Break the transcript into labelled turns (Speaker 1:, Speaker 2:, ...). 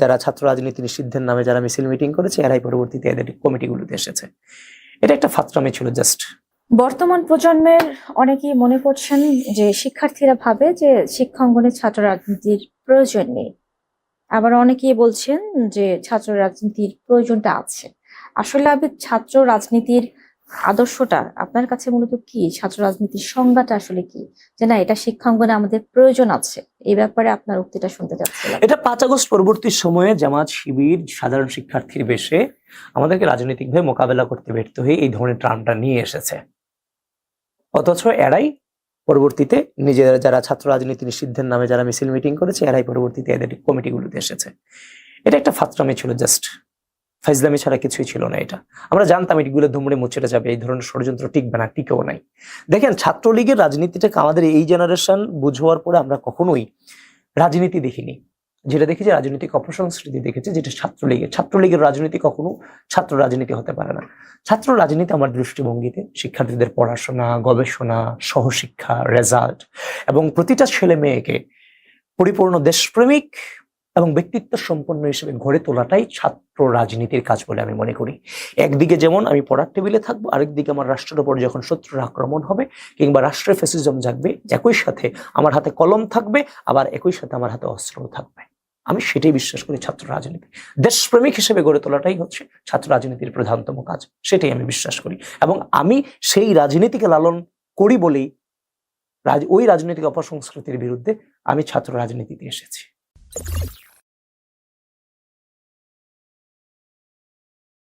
Speaker 1: যারা ছাত্র রাজনীতি নিষিদ্ধের নামে যারা মিছিল মিটিং করেছে এরাই পরবর্তীতে এদের কমিটিগুলোতে এসেছে। এটা একটা ফাত্রামি ছিল জাস্ট।
Speaker 2: বর্তমান প্রজন্মের অনেকেই মনে করছেন যে শিক্ষার্থীরা ভাবে যে শিক্ষাঙ্গনে ছাত্র রাজনীতির প্রয়োজন নেই, আবার অনেকেই বলছেন যে ছাত্র রাজনীতির প্রয়োজনটা আছে। আসলে ছাত্র রাজনীতির আদর্শটা আপনার কাছে মূলত কি? ছাত্র রাজনীতির সংজ্ঞাটা আসলে কি? যে না, এটা শিক্ষাঙ্গনে আমাদের প্রয়োজন আছে, এই ব্যাপারে আপনার উক্তিটা শুনতে চাচ্ছিলাম।
Speaker 1: এটা 5 আগস্ট পরবর্তী সময়ে জামাত শিবির সাধারণ শিক্ষার্থীর বেশে আমাদেরকে রাজনৈতিকভাবে মোকাবেলা করতে ব্যর্থ হয়ে এই ধরনের ট্রামটা নিয়ে এসেছে। অথচ এরাই পরবর্তীতে নিজেরা যারা ছাত্র রাজনীতি নিষিদ্ধের নামে যারা মিছিল মিটিং করেছে এরাই পরবর্তীতে এদের কমিটিগুলোতে এসেছে। এটা একটা ফাত্রামি ছিল জাস্ট, ফাইজলামি ছাড়া কিছুই ছিল না। এটা আমরা জানতাম এগুলো দুমড়ে মুচড়ে যাবে, এই ধরনের ষড়যন্ত্র টিকবে না, টিকেও নাই। দেখেন, ছাত্রলীগের রাজনীতিটাকে আমাদের এই জেনারেশন বুঝবার পরে আমরা কখনোই রাজনীতি দেখিনি। যেটা দেখেছি রাজনৈতিক অপসংস্কৃতি দেখেছি, যেটা ছাত্রলীগের রাজনীতি কখনো ছাত্র রাজনীতি হতে পারে না। ছাত্র রাজনীতি আমার দৃষ্টিভঙ্গিতে শিক্ষার্থীদের পড়াশোনা, গবেষণা, সহশিক্ষা, রেজাল্ট এবং প্রতিটা ছেলে মেয়েকে পরিপূর্ণ দেশপ্রেমিক এবং ব্যক্তিত্ব সম্পন্ন হিসেবে গড়ে তোলাটাই ছাত্র রাজনীতির কাজ বলে আমি মনে করি। একদিকে যেমন আমি পড়ার টেবিলে থাকবো, আরেকদিকে আমার রাষ্ট্রের উপর যখন শত্রুর আক্রমণ হবে কিংবা রাষ্ট্রের ফ্যাসিজম জাগবে, একই সাথে আমার হাতে কলম থাকবে, আবার একই সাথে আমার হাতে অস্ত্রও থাকবে। আমি সেটাই বিশ্বাস করি। ছাত্র রাজনীতি দেশপ্রেমিক হিসেবে গড়ে তোলাটাই হচ্ছে ছাত্র রাজনীতির প্রধানতম কাজ, সেটাই আমি বিশ্বাস করি। এবং আমি সেই রাজনীতিকে লালন করি বলেই ওই রাজনৈতিক অপসংস্কৃতির বিরুদ্ধে আমি ছাত্র রাজনীতিতে এসেছি।